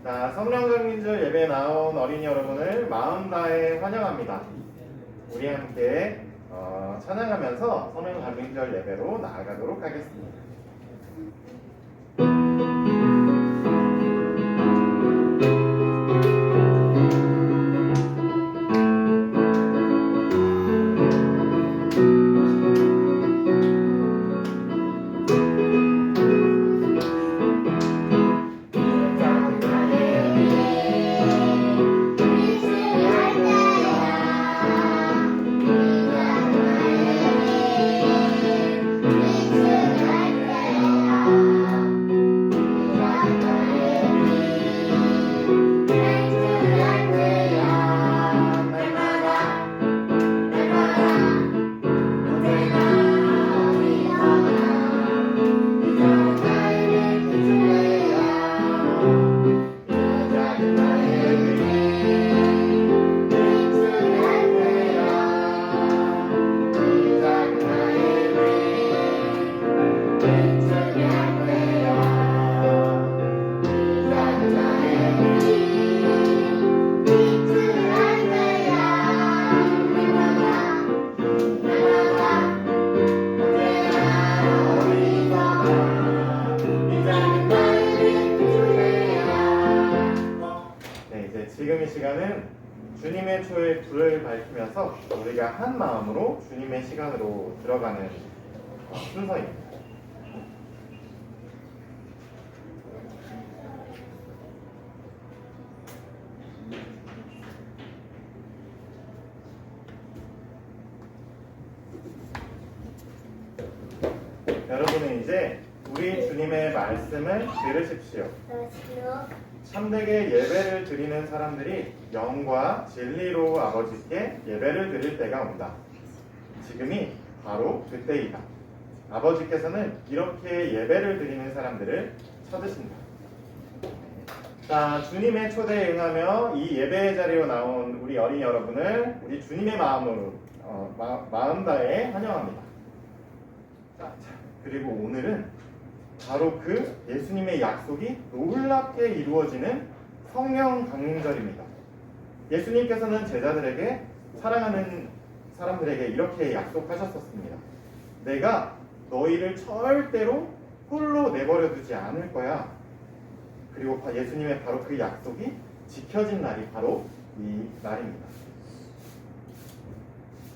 자, 성령강림절 예배에 나온 어린이 여러분을 마음 다해 환영합니다. 우리 함께 찬양하면서 성령강림절 예배로 나아가도록 하겠습니다. 지금 이 시간은 주님의 초에 불을 밝히면서 우리가 한 마음으로 주님의 시간으로 들어가는 순서입니다. 여러분은 이제 우리 주님의 말씀을 들으십시오. 참되게 예배를 드리는 사람들이 영과 진리로 아버지께 예배를 드릴 때가 온다. 지금이 바로 그때이다. 아버지께서는 이렇게 예배를 드리는 사람들을 찾으신다. 자, 주님의 초대에 응하며 이 예배의 자리로 나온 우리 어린이 여러분을 우리 주님의 마음으로 마음 다해 환영합니다. 자, 그리고 오늘은 바로 그 예수님의 약속이 놀랍게 이루어지는 성령 강림절입니다. 예수님께서는 제자들에게 사랑하는 사람들에게 이렇게 약속하셨었습니다. 내가 너희를 절대로 홀로 내버려 두지 않을 거야. 그리고 예수님의 바로 그 약속이 지켜진 날이 바로 이 날입니다.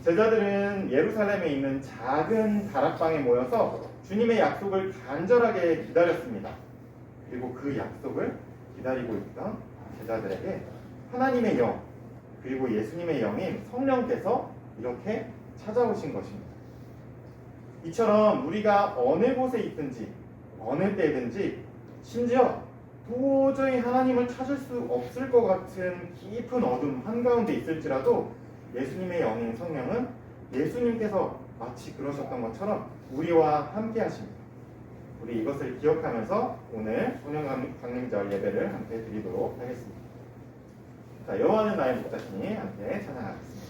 제자들은 예루살렘에 있는 작은 다락방에 모여서 주님의 약속을 간절하게 기다렸습니다. 그리고 그 약속을 기다리고 있던 제자들에게 하나님의 영, 그리고 예수님의 영인 성령께서 이렇게 찾아오신 것입니다. 이처럼 우리가 어느 곳에 있든지 어느 때든지 심지어 도저히 하나님을 찾을 수 없을 것 같은 깊은 어둠 한가운데 있을지라도 예수님의 영인 성령은 예수님께서 마치 그러셨던 것처럼 우리와 함께 하십니다. 우리 이것을 기억하면서 오늘 성령강림절 예배를 함께 드리도록 하겠습니다. 자, 여호와는 나의 목자시니 함께 찬양하겠습니다.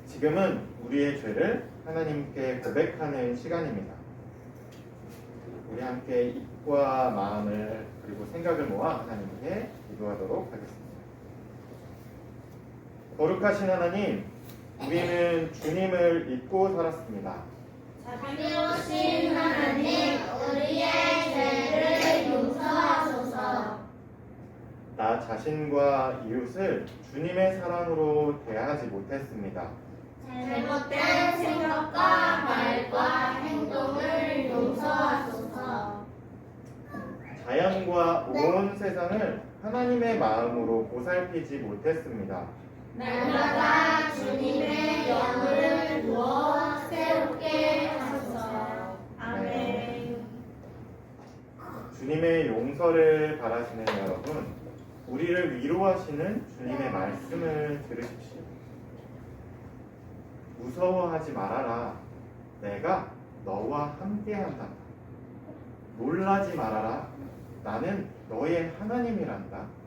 지금은 우리의 죄를 하나님께 고백하는 시간입니다. 우리 함께 입과 마음을 그리고 생각을 모아 하나님께 기도하도록 하겠습니다. 거룩하신 하나님, 우리는 주님을 잊고 살았습니다. 자비로우신 하나님, 우리의 죄를 용서하소서. 나 자신과 이웃을 주님의 사랑으로 대하지 못했습니다. 잘못된 생각과 말과 행동을 용서하소서. 자연과 온 세상을 하나님의 마음으로 보살피지 못했습니다. 날마다 주님의 영을 부어 새롭게 하소서. 아멘. 주님의 용서를 바라시는 여러분, 우리를 위로하시는 주님의 말씀을 들으십시오. 무서워하지 말아라. 내가 너와 함께한다. 놀라지 말아라. 나는 너의 하나님이란다.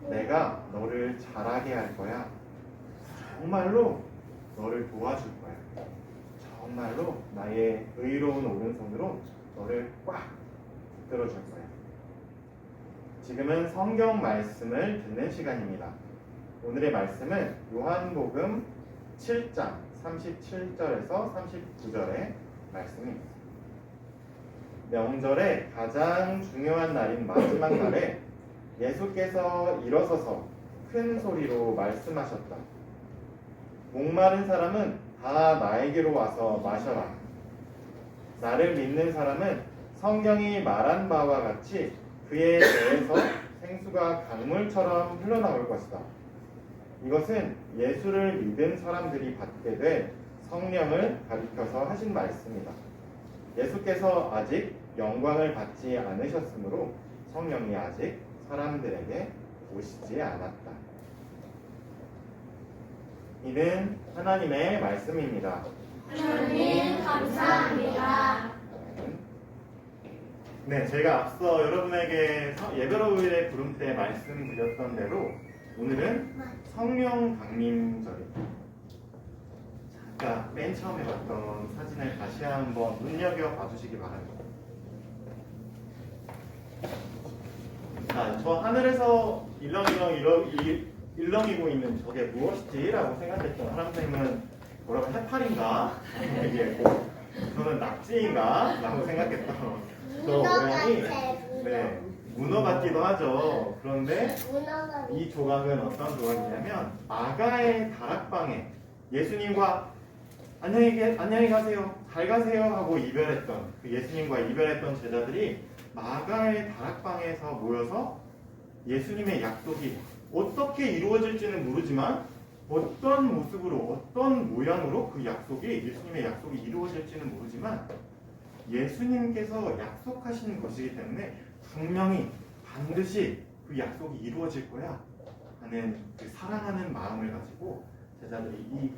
내가 너를 잘하게 할 거야. 정말로 너를 도와줄 거야. 정말로 나의 의로운 오른손으로 너를 꽉 붙들어줄 거야. 지금은 성경 말씀을 듣는 시간입니다. 오늘의 말씀은 요한복음 7장 37절에서 39절의 말씀입니다. 명절의 가장 중요한 날인 마지막 날에 예수께서 일어서서 큰 소리로 말씀하셨다. 목마른 사람은 다 나에게로 와서 마셔라. 나를 믿는 사람은 성경이 말한 바와 같이 그의 배에서 생수가 강물처럼 흘러나올 것이다. 이것은 예수를 믿은 사람들이 받게 될 성령을 가리켜서 하신 말씀이다. 예수께서 아직 영광을 받지 않으셨으므로 성령이 아직 사람들에게 오시지 않았다. 이는 하나님의 말씀입니다. 하나님 감사합니다. 네, 제가 앞서 여러분에게 예배로우일의 부름 때 말씀드렸던 대로 오늘은 성령 강림절입니다. 아까 맨 처음에 봤던 사진을 다시 한번 눈여겨 봐주시기 바랍니다. 자, 저 하늘에서 일렁이고 있는 저게 무엇이지라고 생각했던 사람들은 뭐라고 해파리인가? 얘기했고 저는 낙지인가? 라고 생각했던 저 모양이 네, 문어 같기도 하죠. 그런데 이 조각은 어떤 조각이냐면 마가의 다락방에 예수님과 안녕히 가세요, 잘 가세요 하고 이별했던 그 예수님과 이별했던 제자들이 마가의 다락방에서 모여서 예수님의 약속이 어떻게 이루어질지는 모르지만 어떤 모습으로 어떤 모양으로 그 약속이 예수님의 약속이 이루어질지는 모르지만 예수님께서 약속하신 것이기 때문에 분명히 반드시 그 약속이 이루어질 거야 하는 그 사랑하는 마음을 가지고 제자들이 이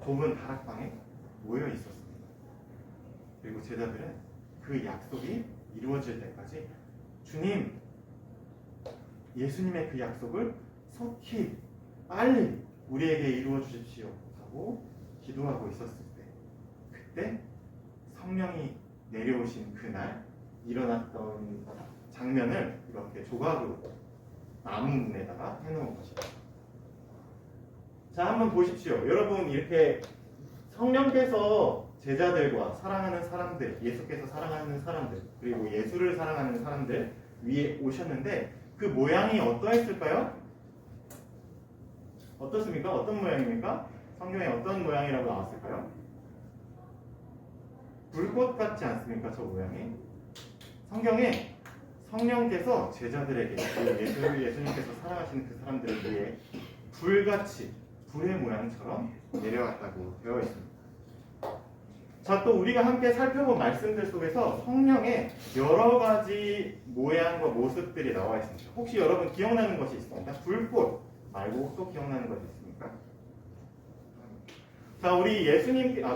좁은 다락방에 모여 있었습니다. 그리고 제자들은 그 약속이 이루어질 때까지 주님, 예수님의 그 약속을 속히 빨리 우리에게 이루어 주십시오 하고 기도하고 있었을 때 그때 성령이 내려오신 그날 일어났던 장면을 이렇게 조각으로 나무문에다가 해놓은 것입니다. 자, 한번 보십시오. 여러분, 이렇게 성령께서 제자들과 사랑하는 사람들, 예수께서 사랑하는 사람들, 그리고 예수를 사랑하는 사람들 위에 오셨는데 그 모양이 어떠했을까요? 어떻습니까? 어떤 모양입니까? 성경에 어떤 모양이라고 나왔을까요? 불꽃 같지 않습니까? 저 모양이? 성경에 성령께서 제자들에게 예수님께서 사랑하시는 그 사람들을 위해 불같이 불의 모양처럼 내려왔다고 되어 있습니다. 자, 또 우리가 함께 살펴본 말씀들 속에서 성령의 여러 가지 모양과 모습들이 나와 있습니다. 혹시 여러분 기억나는 것이 있습니까? 불꽃 말고 또 기억나는 것이 있습니까? 자, 우리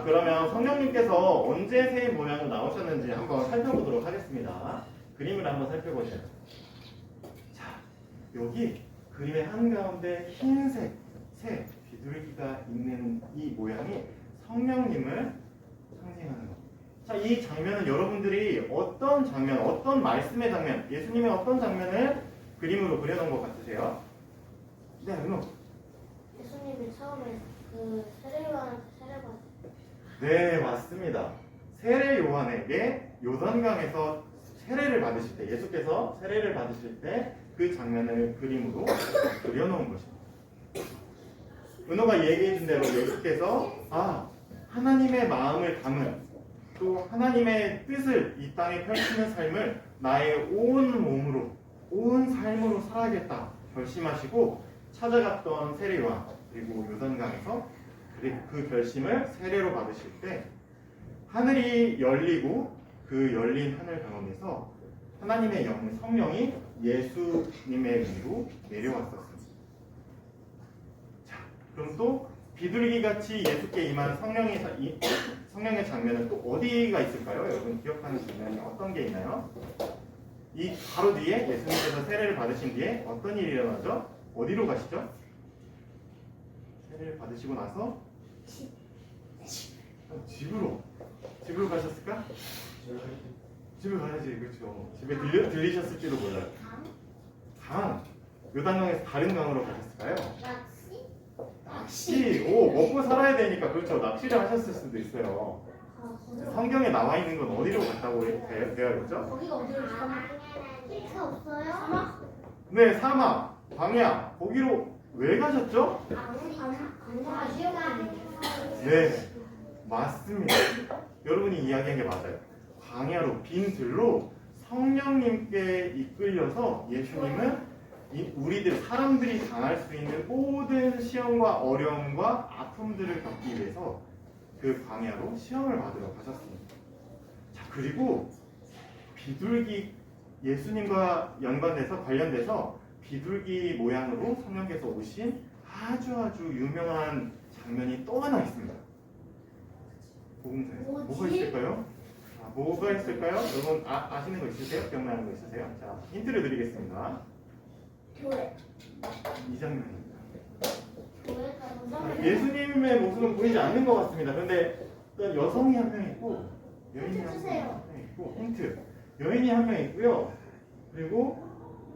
그러면 성령님께서 언제 새 모양으로 나오셨는지 한번 살펴보도록 하겠습니다. 그림을 한번 살펴보세요. 자, 여기 그림의 한가운데 흰색 새 비둘기가 있는 이 모양이 성령님을 상징하는 겁니다. 자, 이 장면은 여러분들이 어떤 장면, 어떤 말씀의 장면, 예수님의 어떤 장면을 그림으로 그려놓은 것 같으세요? 네, 은호. 예수님이 처음에 그 세례요한한테 세례받. 네, 맞습니다. 세례 요한에게 요단강에서 세례를 받으실 때, 예수께서 세례를 받으실 때 그 장면을 그림으로 그려놓은 것입니다. 은호가 얘기해 준 대로 예수께서 하나님의 마음을 담은, 또 하나님의 뜻을 이 땅에 펼치는 삶을 나의 온 몸으로, 온 삶으로 살아야겠다 결심하시고 찾아갔던 세례 요한, 그리고 요단강에서 그 결심을 세례로 받으실 때 하늘이 열리고 그 열린 하늘 가운데서 하나님의 영, 성령이 예수님의 위로 내려왔었습니다. 자, 그럼 또 비둘기같이 예수께 임한 성령의 장면은 또 어디가 있을까요? 여러분 기억하는 장면이 어떤 게 있나요? 이 바로 뒤에 예수님께서 세례를 받으신 뒤에 어떤 일이 일어나죠? 어디로 가시죠? 세례를 받으시고 나서 집으로 가셨을까? 집에 가야지, 그렇죠. 집에 들리셨을지도 몰라요. 강, 요단강에서 다른 강으로 가셨을까요? 낚시. 오, 먹고 살아야 되니까, 그렇죠. 낚시를 하셨을 수도 있어요. 성경에 나와 있는 건 어디로 갔다고 되어야겠죠? 거기가 어디로 가나? 힌트 없어요? 사막? 네, 사막, 광야. 거기로 왜 가셨죠? 네, 맞습니다. 여러분이 이야기한 게 맞아요. 광야로, 빈 들로 성령님께 이끌려서 예수님은 우리들, 사람들이 당할 수 있는 모든 시험과 어려움과 아픔들을 겪기 위해서 그 광야로 시험을 받으러 가셨습니다. 자, 그리고 비둘기, 예수님과 관련돼서 비둘기 모양으로 성령께서 오신 아주 유명한 장면이 또 하나 있습니다. 복음서에 뭐가 있을까요? 뭐가 있을까요? 여러분 아시는 거 있으세요? 기억나는 거 있으세요? 자, 힌트를 드리겠습니다. 교회. 이 장면입니다. 교회가 예수님의 모습은 보이지 않는 것 같습니다. 그런데 어떤 여성이 한 명 있고 여인이 한 주세요. 명 있고, 힌트. 여인이 한 명 있고요. 그리고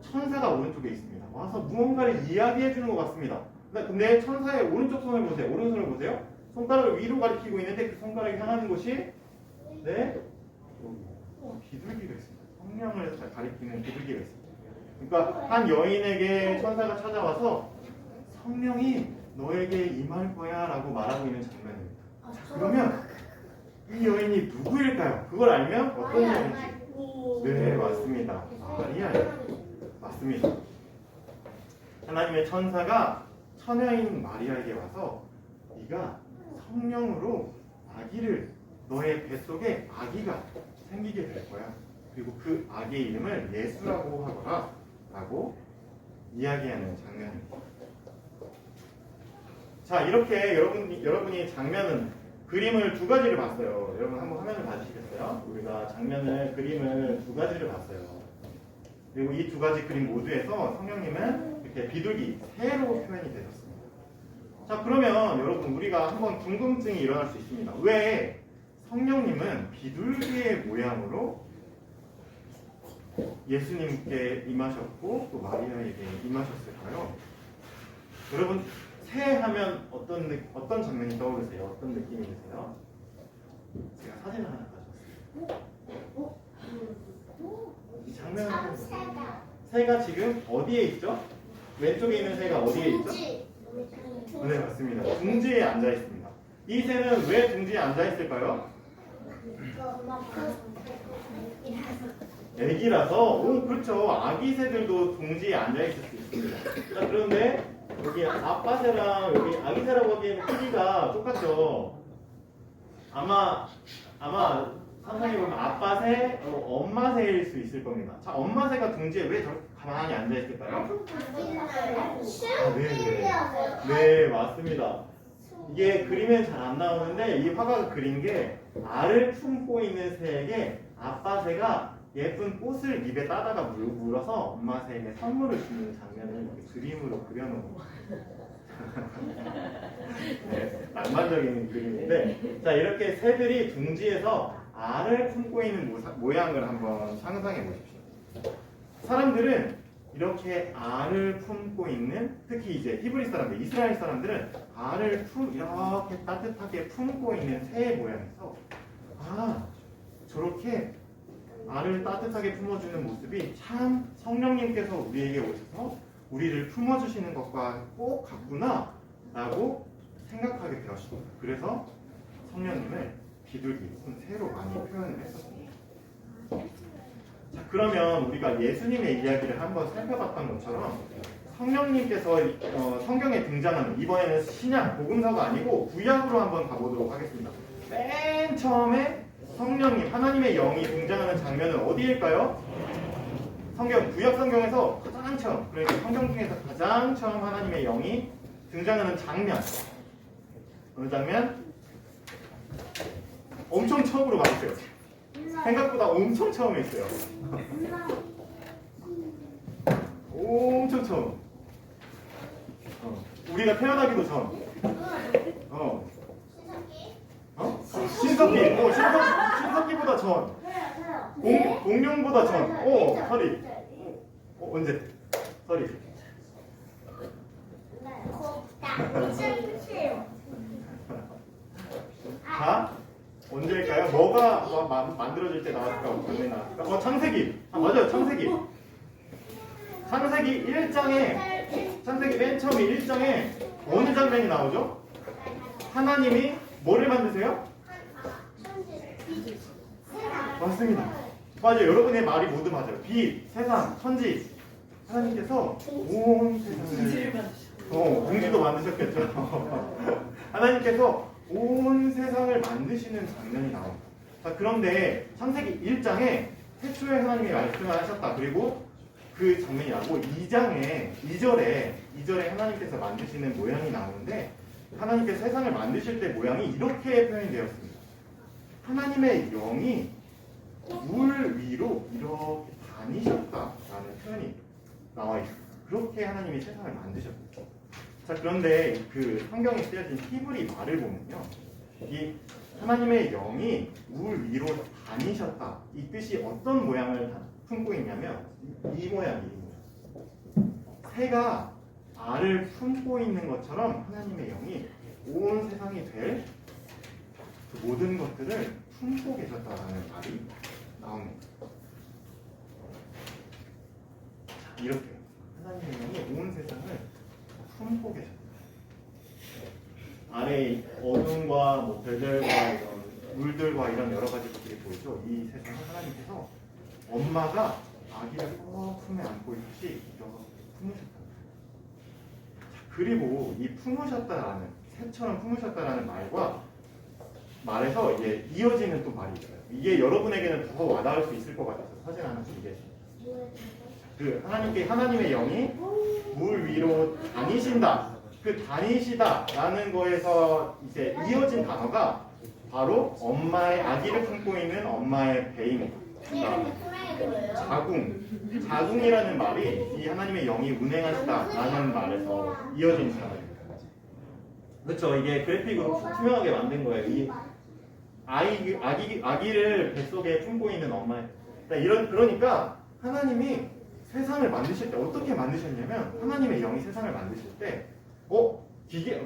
천사가 오른쪽에 있습니다. 와서 무언가를 이야기해 주는 것 같습니다. 근데 천사의 오른쪽 손을 보세요. 오른손을 보세요. 손가락을 위로 가리키고 있는데 그 손가락이 향하는 곳이 비둘기가 있습니다. 성령을 가리키는 비둘기가 있습니다. 그러니까 한 여인에게 천사가 찾아와서 성령이 너에게 임할 거야 라고 말하고 있는 장면입니다. 자, 그러면 이 여인이 누구일까요? 그걸 알면 어떤 여인인지. 네, 맞습니다. 마리아예요. 맞습니다. 하나님의 천사가 처녀인 마리아에게 와서 네가 성령으로 너의 뱃속에 아기가 생기게 될 거야. 그리고 그 아기의 이름을 예수라고 하거라 라고 이야기하는 장면입니다. 자, 이렇게 여러분이 그림을 두 가지를 봤어요. 여러분 한번 화면을 봐주시겠어요? 우리가 그림을 두 가지를 봤어요. 그리고 이 두 가지 그림 모두에서 성령님은 이렇게 비둘기, 새로 표현이 되셨습니다. 자, 그러면 여러분 우리가 한번 궁금증이 일어날 수 있습니다. 왜 성령님은 비둘기의 모양으로 예수님께 임하셨고 또 마리아에게 임하셨을까요? 여러분 새 하면 어떤 장면이 떠오르세요? 어떤 느낌이 드세요? 제가 사진을 하나 가져왔어요. 이 장면을 한번 보세요. 새가 지금 어디에 있죠? 왼쪽에 있는 새가 어디에 있죠? 네, 맞습니다. 둥지에 앉아 있습니다. 이 새는 왜 둥지에 앉아 있을까요? 애기라서. 오, 그렇죠. 아기 새들도 둥지에 앉아 있을 수 있습니다. 자, 그런데 여기 아빠 새랑 여기 아기 새라고 하기에는 크기가 똑같죠. 아마 상상해 보면 아빠 새, 엄마 새일 수 있을 겁니다. 자, 엄마 새가 둥지에 왜 가만히 앉아 있을까요? 네, 맞습니다. 이게 그림엔 잘 안 나오는데 이 화가가 그린 게 알을 품고 있는 새에게 아빠 새가 예쁜 꽃을 입에 따다가 물어서 엄마 새에게 선물을 주는 장면을 이렇게 그림으로 그려놓은 네, 낭만적인 그림인데, 자, 이렇게 새들이 둥지에서 알을 품고 있는 모양을 한번 상상해 보십시오. 사람들은 이렇게 알을 품고 있는, 특히 이제 히브리 사람들, 이스라엘 사람들은 알을 이렇게 따뜻하게 품고 있는 새의 모양에서 저렇게 알을 따뜻하게 품어주는 모습이 참 성령님께서 우리에게 오셔서 우리를 품어주시는 것과 꼭 같구나 라고 생각하게 되었습니다. 그래서 성령님을 비둘기, 새로 많이 표현을 했었습니다. 자, 그러면 우리가 예수님의 이야기를 한번 살펴봤던 것처럼 성령님께서 성경에 등장하는, 이번에는 신약, 복음서가 아니고 구약으로 한번 가보도록 하겠습니다. 맨 처음에 성령님, 하나님의 영이 등장하는 장면은 어디일까요? 구약 성경에서 가장 처음, 그러니까 성경 중에서 가장 처음 하나님의 영이 등장하는 장면. 어느 장면? 엄청 처음으로 가보세요. 생각보다 엄청 처음에 있어요. 엄청 처음. 우리가 태어나기도 전. 신석기. 신석기보다 전. 공룡보다 전. 서리. 언제? 서리. 자, 언제일까요? 뭐가 만들어질 때 나왔을까? 언제 나왔을까? 창세기. 맞아요, 창세기. 창세기 1장에, 창세기 맨 처음에 1장에 어느 장면이 나오죠? 하나님이 뭐를 만드세요? 맞습니다. 맞아요. 여러분의 말이 모두 맞아요. 빛, 세상, 천지. 하나님께서 온 세상을 공지도 만드셨겠죠. 하나님께서 온 세상을 만드시는 장면이 나옵니다. 자, 그런데 창세기 1장에 태초에 하나님이 말씀을 하셨다. 그리고 그 장면이 나오고 2절에 하나님께서 만드시는 모양이 나오는데, 하나님께서 세상을 만드실 때 모양이 이렇게 표현이 되었습니다. 하나님의 영이 물 위로 이렇게 다니셨다라는 표현이 나와 있습니다. 그렇게 하나님이 세상을 만드셨죠. 자, 그런데 그 성경에 쓰여진 히브리 말을 보면요, 이 하나님의 영이 물 위로 다니셨다, 이 뜻이 어떤 모양을 품고 있냐면 이 모양이에요. 새가 알을 품고 있는 것처럼 하나님의 영이 온 세상이 될 그 모든 것들을 품고 계셨다라는 말이 나옵니다. 자, 이렇게 하나님의 영이 온 세상을 품고 계셨다. 아래 어둠과 별들과 이런 물들과 이런 여러 가지 것들이 보이죠. 이 세상을 하나님께서 엄마가 아기를 꼭 품에 안고 있듯이 이렇게 품으셨다. 그리고 이 품으셨다라는, 새처럼 품으셨다라는 말에서 이제 이어지는 또 말이 있어요. 이게 여러분에게는 더 와닿을 수 있을 것 같아서 사진 하나 드리겠습니다. 하나님의 영이 물 위로 다니신다. 그 다니시다라는 거에서 이제 이어진 단어가 바로 엄마의 아기를 품고 있는 엄마의 배입니다. 자궁이라는 말이 이 하나님의 영이 운행하시다라는 말에서 이어진 단어입니다. 그렇죠? 이게 그래픽으로 투명하게 만든 거예요. 이 아기를 뱃속에 품고 있는 엄마의. 그러니까 하나님이 세상을 만드실 때 어떻게 만드셨냐면, 하나님의 영이 세상을 만드실 때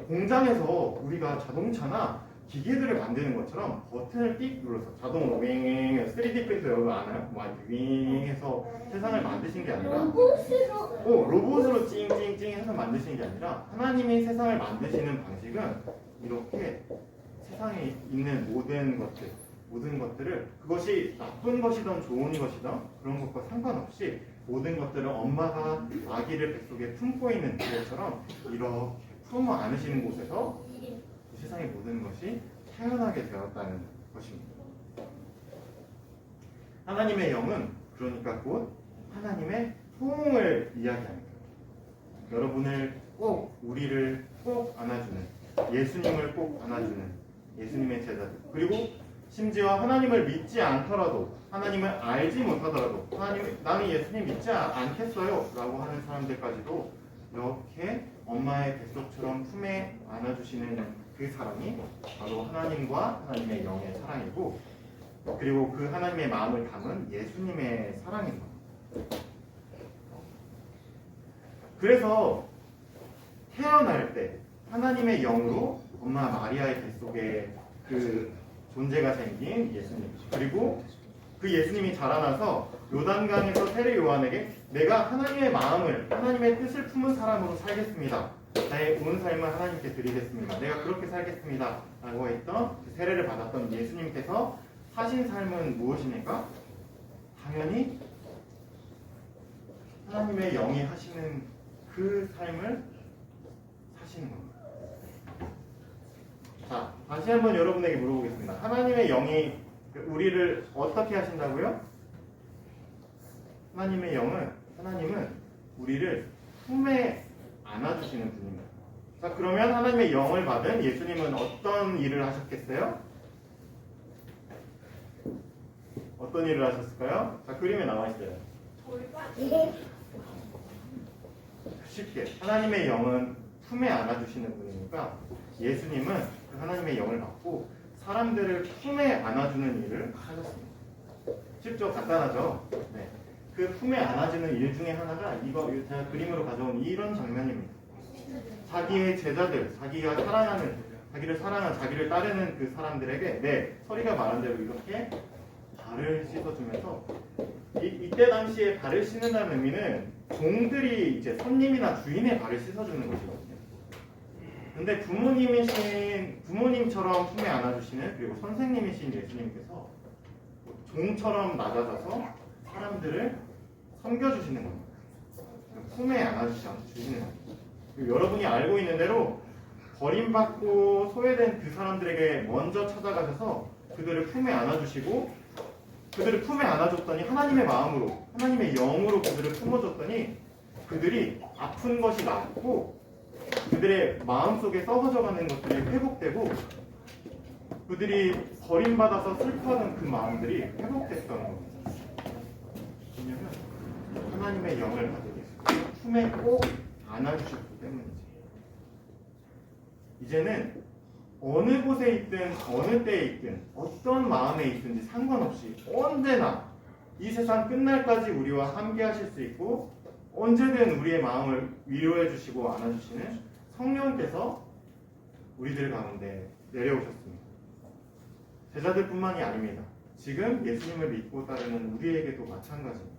공장에서 우리가 자동차나 기계들을 만드는 것처럼 버튼을 띡 눌러서 자동으로 윙 3D 프린터 여러분 아나요? 윙 해서 세상을 만드신 게 아니라 로봇으로 찡찡찡 해서 만드신 게 아니라, 하나님이 세상을 만드시는 방식은 이렇게 세상에 있는 모든 것들을, 그것이 나쁜 것이든 좋은 것이든 그런 것과 상관없이 모든 것들을 엄마가 아기를 뱃속에 품고 있는 그것처럼 이렇게 품어 안으시는 곳에서 세상의 모든 것이 태어나게 되었다는 것입니다. 하나님의 영은 그러니까 곧 하나님의 통을 이야기합니다. 우리를 꼭 안아주는, 예수님을 꼭 안아주는 예수님의 제자들, 그리고 심지어 하나님을 믿지 않더라도, 하나님을 알지 못하더라도, 나는 예수님 믿지 않겠어요 라고 하는 사람들까지도 이렇게 엄마의 뱃속처럼 품에 안아주시는 그 사랑이 바로 하나님과 하나님의 영의 사랑이고, 그리고 그 하나님의 마음을 담은 예수님의 사랑입니다. 그래서 태어날 때 하나님의 영으로 엄마 마리아의 뱃속에 그 존재가 생긴 예수님, 그리고 그 예수님이 자라나서 요단강에서 세례 요한에게 내가 하나님의 마음을, 하나님의 뜻을 품은 사람으로 살겠습니다. 나의 온 삶을 하나님께 드리겠습니다. 내가 그렇게 살겠습니다. 라고 했던 그 세례를 받았던 예수님께서 사신 삶은 무엇입니까? 당연히 하나님의 영이 하시는 그 삶을 사시는 겁니다. 자, 다시 한번 여러분에게 물어보겠습니다. 하나님의 영이 우리를 어떻게 하신다고요? 하나님은 우리를 품에 안아주시는 분입니다. 자, 그러면 하나님의 영을 받은 예수님은 어떤 일을 하셨겠어요? 어떤 일을 하셨을까요? 자, 그림에 나와 있어요. 쉽게 하나님의 영은 품에 안아주시는 분이니까 예수님은 그 하나님의 영을 받고 사람들을 품에 안아주는 일을 하셨습니다. 쉽죠? 간단하죠? 네. 그 품에 안아주는 일 중에 하나가 이거 제가 그림으로 가져온 이런 장면입니다. 자기의 제자들, 자기를 사랑하는, 자기를 따르는 그 사람들에게 서리가 말한 대로 이렇게 발을 씻어주면서 이때 당시에 발을 씻는다는 의미는 종들이 이제 손님이나 주인의 발을 씻어주는 것이거든요. 근데 부모님처럼 품에 안아주시는, 그리고 선생님이신 예수님께서 종처럼 낮아져서 사람들을 섬겨주시는 겁니다. 품에 안아주시는 겁니다. 여러분이 알고 있는 대로 버림받고 소외된 그 사람들에게 먼저 찾아가셔서 그들을 품에 안아주시고, 그들을 품에 안아줬더니 하나님의 마음으로, 하나님의 영으로 그들을 품어줬더니 그들이 아픈 것이 낫고 그들의 마음속에 썩어져가는 것들이 회복되고 그들이 버림받아서 슬퍼하는 그 마음들이 회복됐던 겁니다. 왜냐하면 하나님의 영을 가지고 계시고 품에 꼭 안아주셨기 때문이지. 이제는 어느 곳에 있든 어느 때에 있든 어떤 마음에 있든지 상관없이 언제나 이 세상 끝날까지 우리와 함께 하실 수 있고 언제든 우리의 마음을 위로해 주시고 안아주시는 성령께서 우리들 가운데 내려오셨습니다. 제자들뿐만이 아닙니다. 지금 예수님을 믿고 따르는 우리에게도 마찬가지입니다.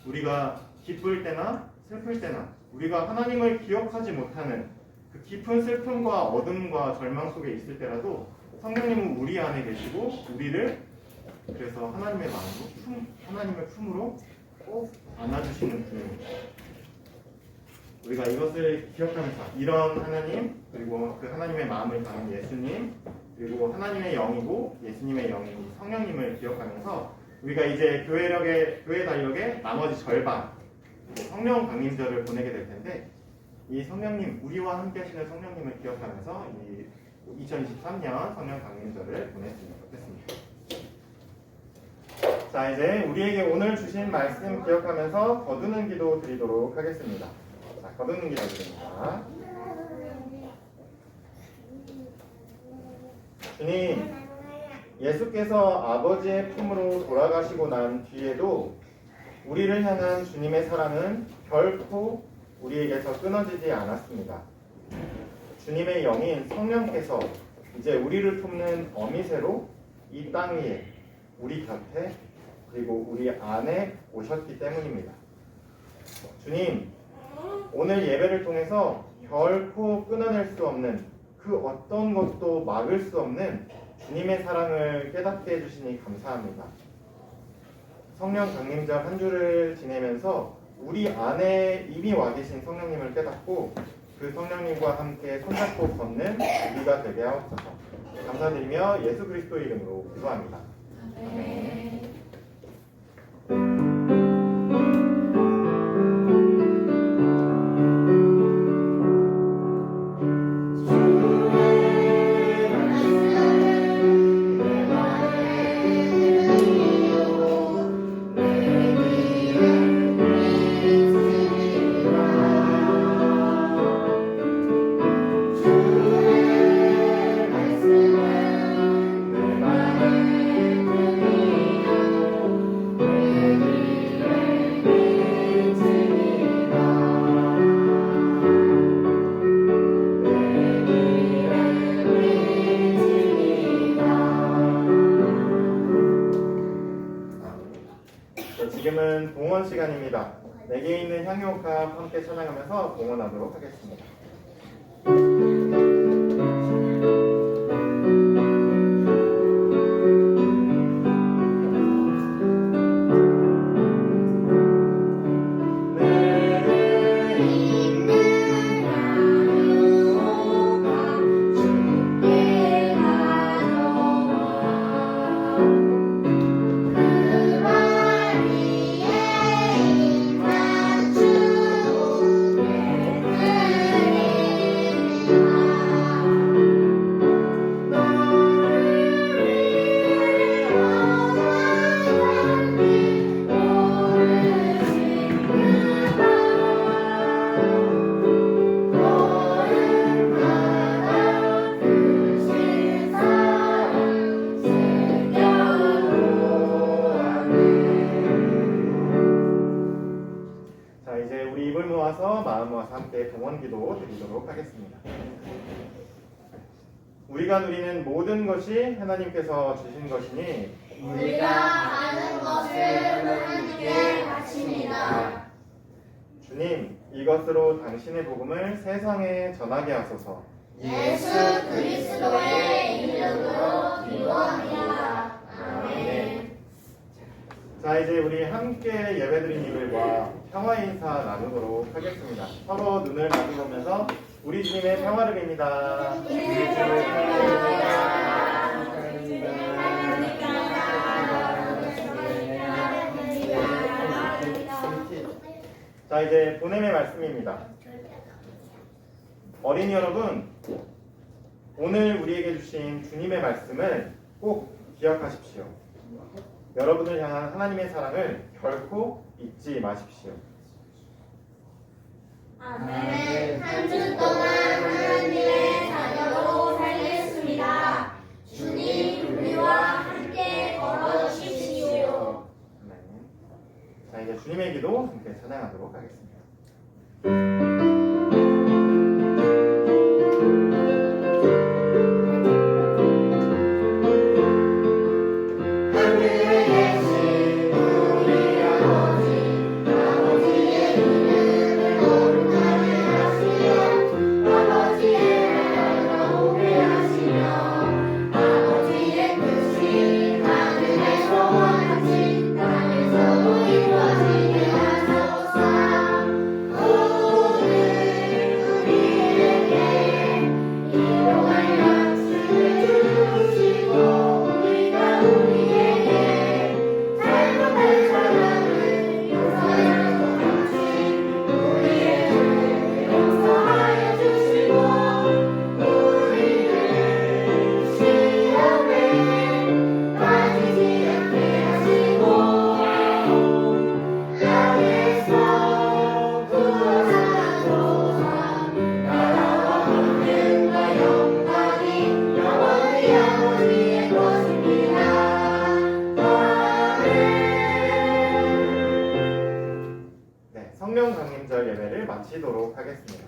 우리가 기쁠 때나 슬플 때나 우리가 하나님을 기억하지 못하는 그 깊은 슬픔과 어둠과 절망 속에 있을 때라도 성령님은 우리 안에 계시고 우리를 그래서 하나님의 마음으로 하나님의 품으로 꼭 안아주시는 분입니다. 우리가 이것을 기억하면서 이런 하나님, 그리고 그 하나님의 마음을 담은 예수님, 그리고 하나님의 영이고 예수님의 영인 성령님을 기억하면서 우리가 이제 교회 달력의 나머지 절반 성령 강림절을 보내게 될 텐데, 이 성령님, 우리와 함께 하시는 성령님을 기억하면서 이 2023년 성령 강림절을 보냈으면 좋겠습니다. 자, 이제 우리에게 오늘 주신 말씀 기억하면서 거두는 기도 드리도록 하겠습니다. 자, 거두는 기도 드립니다. 주님, 예수께서 아버지의 품으로 돌아가시고 난 뒤에도 우리를 향한 주님의 사랑은 결코 우리에게서 끊어지지 않았습니다. 주님의 영인 성령께서 이제 우리를 품는 어미새로 이 땅 위에 우리 곁에 그리고 우리 안에 오셨기 때문입니다. 주님, 오늘 예배를 통해서 결코 끊어낼 수 없는 그 어떤 것도 막을 수 없는 주님의 사랑을 깨닫게 해주시니 감사합니다. 성령 강림절 한 주를 지내면서 우리 안에 이미 와 계신 성령님을 깨닫고 그 성령님과 함께 손잡고 걷는 우리가 되게 하옵소서. 감사드리며 예수 그리스도의 이름으로 기도합니다. 아멘. 향유옥합 함께 찬양하면서 봉헌하도록 하겠습니다. 자, 이제 우리 입을 모아서 마음 모아서 함께 봉헌기도 드리도록 하겠습니다. 우리가 누리는 모든 것이 하나님께서 주신 것이니 우리가 하는 것을 하나님께 바칩니다. 주님, 이것으로 당신의 복음을 세상에 전하게 하소서. 예수 그리스도의 이름으로 기도합니다. 아멘. 자, 이제 우리 함께 예배드린 이들과 평화 인사 나누도록 하겠습니다. 서로 눈을 마주보면서 우리 주님의 평화를 빕니다. 자, 이제 보냄의 말씀입니다. 어린이 여러분, 오늘 우리에게 주신 주님의 말씀을 꼭 기억하십시오. 여러분을 향한 하나님의 사랑을 결코 잊지 마십시오. 아멘. 한 주 동안 하나님의 자녀로 살겠습니다. 주님, 우리와 함께 걸어주십시오. 아멘. 자, 이제 주님의 기도 함께 찬양하도록 하겠습니다. 성령 강림절 예배를 마치도록 하겠습니다.